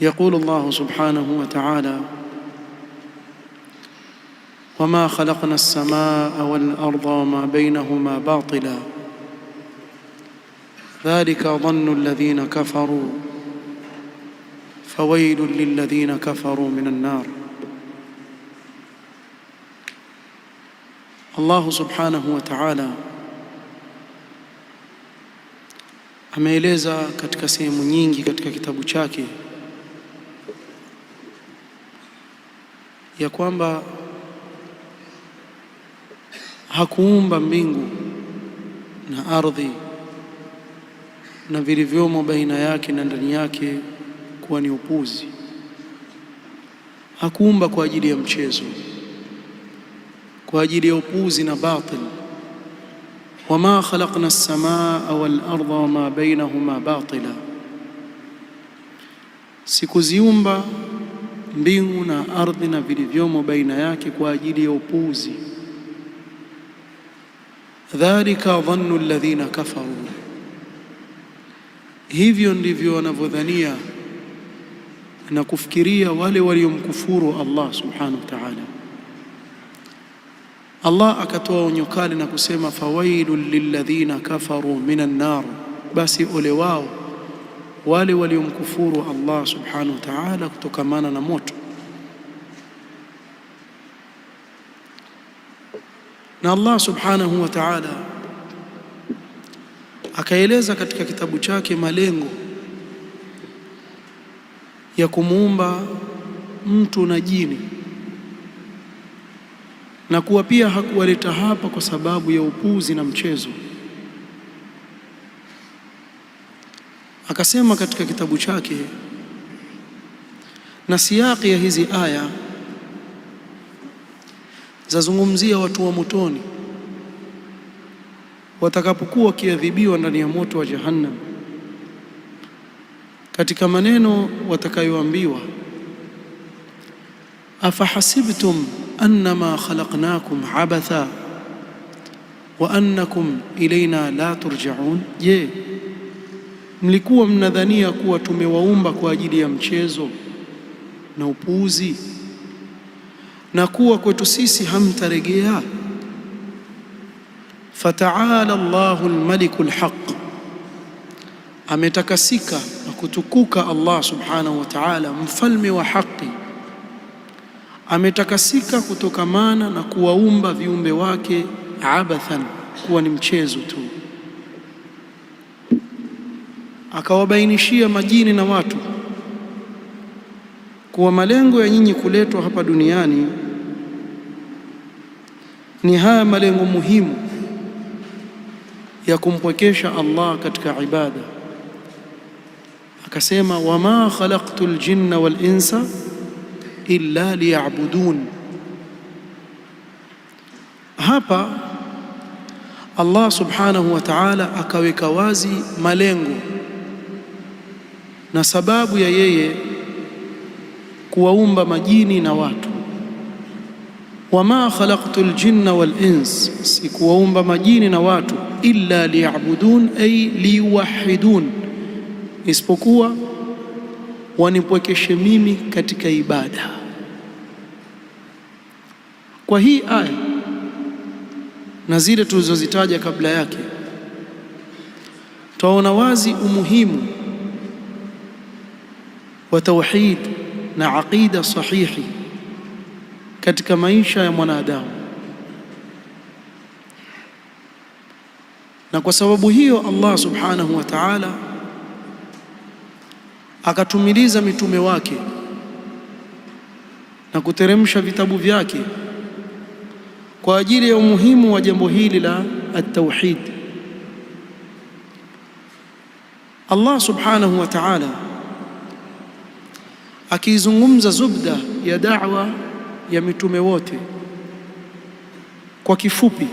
يقول الله سبحانه وتعالى: وما خلقنا السماء والأرض وما بينهما باطلا ذلك ظن الذين كفروا فويل للذين كفروا من النار. Allah subhanahu wa ta'ala ameeleza katika sehemu nyingi katika kitabu chake ya kwamba hakuumba mbingu na ardhi na vilivyomo baina yake na ndani yake kuwa ni upuzi. Hakuumba kwa ajili ya mchezo, kwa ajili ya upuzi na batil. Wama khalaqna as-samaa wal arda wama bainahuma batila, sikuziumba mbingu na ardhi na vilivyomo baina yake kwa ajili ya upuzi. Dhalika dhannu alladhina kafaru, hivyo ndivyo wanavyodhania na kufikiria wale waliomkufuru Allah subhanahu wa ta'ala. Allah akatoa onyo kali na kusema fawailul lilladhina kafaru minan nar, basi ole wao wale waliomkufuru Allah subhanahu wa ta'ala kutokamana na moto. Na Allah subhanahu wa ta'ala akaeleza katika kitabu chake malengo ya kumuumba mtu na jini, na kuwa pia hakuwaleta hapa kwa sababu ya upuzi na mchezo. Akasema katika kitabu chake, na siyaki ya hizi aya zazungumzia watu wa motoni watakapokuwa wakiadhibiwa ndani ya moto wa Jahannam, katika maneno watakayoambiwa: afahasibtum annama khalaqnakum abatha wa annakum ilayna la turja'un, je, mlikuwa mnadhania kuwa tumewaumba kwa ajili ya mchezo na upuuzi na kuwa kwetu sisi hamtaregea? Fataala Allahu al-maliku al-haq, ametakasika na kutukuka Allah subhanahu wa ta'ala, mfalme wa haki. Ametakasika kutokamana na kuwaumba viumbe wake abathan, kuwa ni mchezo tu. Akawabainishia majini na watu kuwa malengo ya nyinyi kuletwa hapa duniani ni haya malengo muhimu ya kumpwekesha Allah katika ibada. Akasema wama khalaqtul jinna wal insa illa liya'budun. Hapa Allah subhanahu wa ta'ala akaweka wazi malengo na sababu ya yeye kuwaumba majini na watu. Wama khalaqtul jinna wal ins, sikuwaumba majini na watu illa liya'budun, ay liwahidun, isipokuwa wanipwekeshe mimi katika ibada. Kwa hii aya na zile tulizozitaja kabla yake, twaona wazi umuhimu wa tauhid na aqida sahihi katika maisha ya mwanadamu. Na kwa sababu hiyo Allah subhanahu wa ta'ala akatumiliza mitume wake na kuteremsha vitabu vyake kwa ajili ya umuhimu wa jambo hili la at-tauhid. Allah subhanahu wa ta'ala akizungumza zubda ya da'wa ya mitume wote kwa kifupi: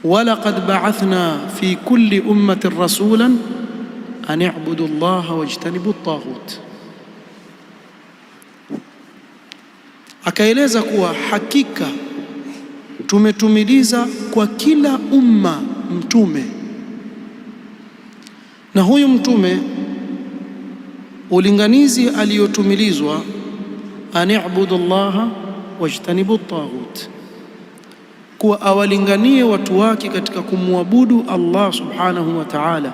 walaqad ba'athna fi kulli ummatin rasulan an i'budu Allaha wajtanibu at-taghut. Akaeleza kuwa hakika tumetumiliza kwa kila umma mtume, na huyu mtume ulinganizi aliyotumilizwa ani'budu Allaha wajtanibu at-taghut, kuwa awalinganie watu wake katika kumwabudu Allah subhanahu wa ta'ala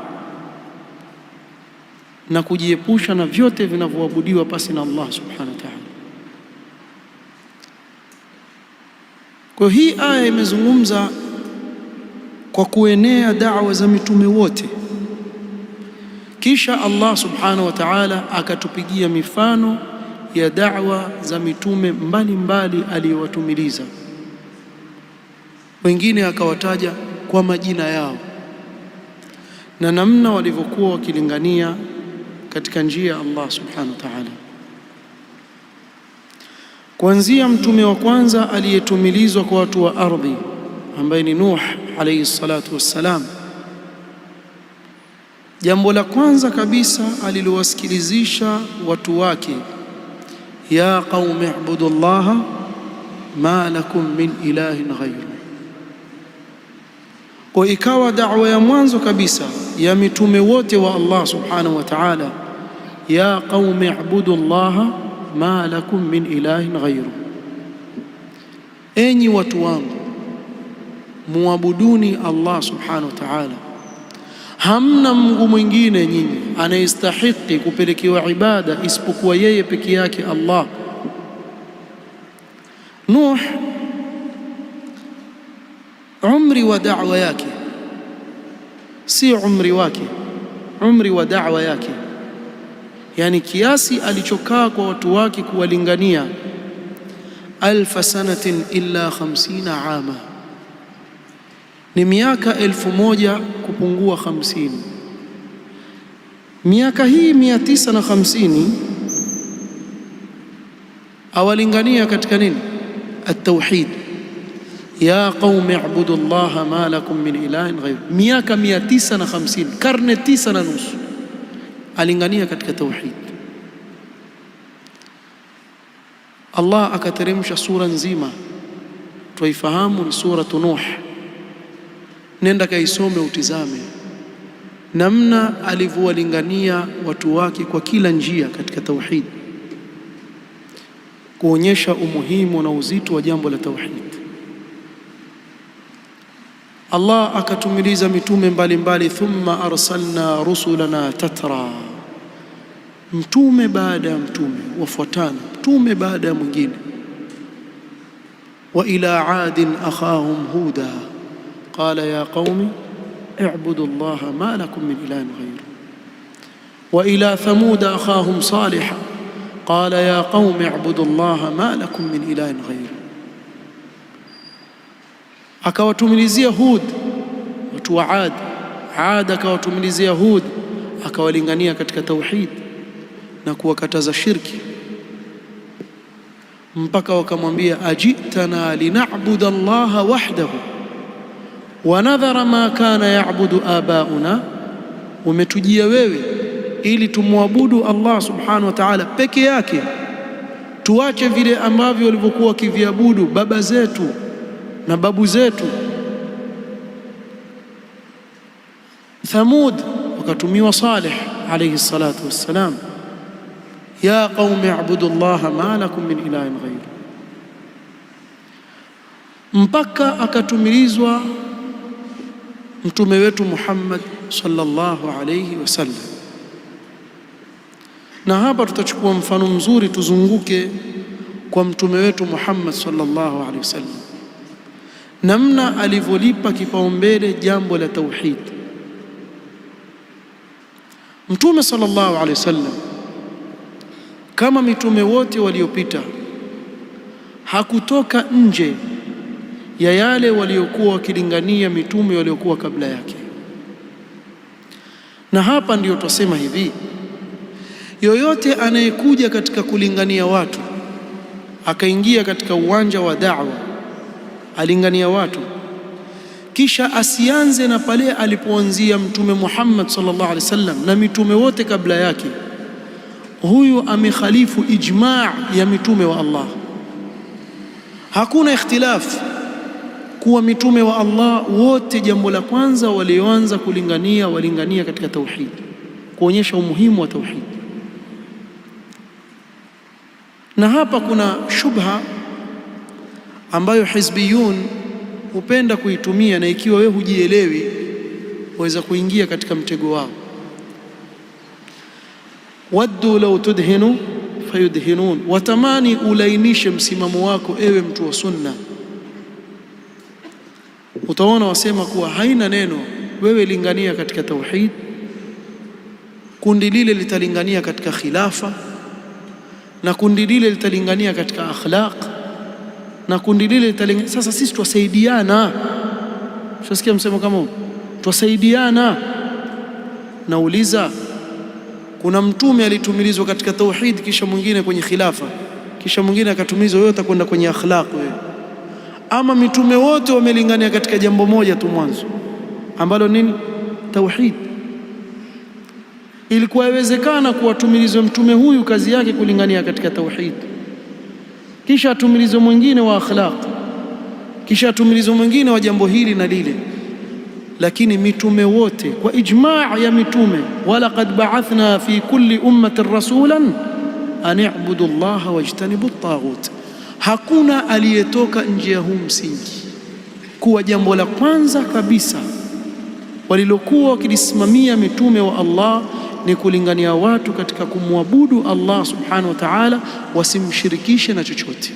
na kujiepusha na vyote vinavyoabudiwa pasi na Allah subhanahu wa ta'ala. Kwa hii aya imezungumza kwa kuenea da'wa za mitume wote, kisha Allah subhanahu wa ta'ala akatupigia mifano ya da'wa za mitume mbalimbali aliyowatumiliza. Wengine akawataja kwa majina yao na namna walivyokuwa wakilingania katika njia ya Allah subhanahu wa ta'ala. Kuanzia mtume wa kwanza aliyetumilizwa kwa watu wa ardhi ambaye ni Nuh alayhi salatu wassalam, jambo la kwanza kabisa alilowasikilizisha watu wake, ya qaumi ibudu llaha ma lakum min ilahin ghayru. Kwa ikawa da'wa ya mwanzo kabisa ya mitume wote wa Allah subhanahu wa ta'ala, ya qaumi ibudu llaha ma lakum min ilahin ghayru, enyi watu wangu muabuduni Allah subhanahu wa ta'ala, hamna Mungu mwingine nyinyi anayestahiki kupelekewa ibada isipokuwa yeye peke yake Allah. Nuh umri wa da'wa yake si umri wake, umri wa da'wa yake, yani kiasi alichokaa kwa watu wake kuwalingania, 1000 sanatin illa 50 ama, ni miaka 1000 kupungua 50. Miaka hii 950 awalingania katika nini? At-tauhid. Ya qaumi ibudu llaha ma lakum min ilahin ghayru. Miaka 950, karne 9 na nusu alingania katika tauhid. Allah akateremsha sura nzima tuifahamu, ni suratu Nuh. Nenda kaisome utizame namna alivyowalingania watu wake kwa kila njia katika tauhid, kuonyesha umuhimu na uzito wa jambo la tauhid. Allah akatumiliza mitume mbalimbali, thumma arsalna rusulana tatra, mtume baada ya mtume wafuatana, mtume baada ya mwingine. Wa ila adin akhahum huda qala ya qaumi i'budu llaha ma lakum min ilahin ghayru. Wa ila thamuda akhahum salihan qala ya qaumi i'budu llaha ma lakum min ilahin ghayru. Akawatumilizia Hud watu wa Ad, akawatumilizia Hud, akawalingania katika tauhid na kuwakataza shirki, mpaka wakamwambia ajitana lina'budu allaha wahdahu wa nadhara ma kana ya'budu abauna, umetujia wewe ili tumwabudu Allah subhanahu wa ta'ala peke yake, tuache vile ambavyo walivyokuwa wakiviabudu baba zetu na babu zetu. Thamud wakatumiwa Salih alayhi salatu wassalam, ya qaumi ibudu llaha ma lakum min ilahin ghayru, mpaka akatumilizwa mtume wetu Muhammad sallallahu alayhi wasallam. Na hapa tutachukua mfano mzuri, tuzunguke kwa mtume wetu Muhammad sallallahu alayhi wasallam, namna alivyolipa kipaumbele jambo la tauhid. Mtume sallallahu alayhi wasallam kama mitume wote waliopita hakutoka nje ya yale waliokuwa wakilingania mitume waliokuwa kabla yake. Na hapa ndio tusema hivi, yoyote anayekuja katika kulingania watu akaingia katika uwanja wa da'wa alingania watu, kisha asianze na pale alipoanzia mtume Muhammad sallallahu alaihi wasallam na mitume wote kabla yake, huyu amekhalifu ijma' ya mitume wa Allah. Hakuna ikhtilaf kuwa mitume wa Allah wote jambo la kwanza walioanza kulingania walingania katika tauhid, kuonyesha umuhimu wa tauhid. Na hapa kuna shubha ambayo hizbiyun hupenda kuitumia, na ikiwa wewe hujielewi waweza kuingia katika mtego wao. Waddu law tudhinu fayudhinun, watamani ulainishe msimamo wako ewe mtu wa sunna. Utaona wasema kuwa haina neno, wewe lingania katika tauhid, kundi lile litalingania katika khilafa, na kundi lile litalingania katika akhlaq, na kundi lile litalingania. Sasa sisi twasaidiana. Ushasikia msemo kama huu? Twasaidiana. Nauliza, kuna mtume alitumilizwa katika tauhid, kisha mwingine kwenye khilafa, kisha mwingine akatumizwa wewe utakwenda kwenye akhlaq wewe? Ama mitume wote wamelingania katika jambo moja tu mwanzo, ambalo nini? Tauhid. Ilikuwa iwezekana kuwatumilizwa mtume huyu kazi yake kulingania katika tauhid, kisha atumilizwe mwingine wa akhlaq, kisha atumilizwe mwingine wa jambo hili na lile. Lakini mitume wote kwa ijmaa ya mitume, walaqad ba'athna fi kulli ummatin rasulan an i'budu Allaha wajtanibu at-taghut. Hakuna aliyetoka nje ya huu msingi, kuwa jambo la kwanza kabisa walilokuwa wakilisimamia mitume wa Allah ni kulingania watu katika kumwabudu Allah subhanahu wa ta'ala, wasimshirikishe na chochote.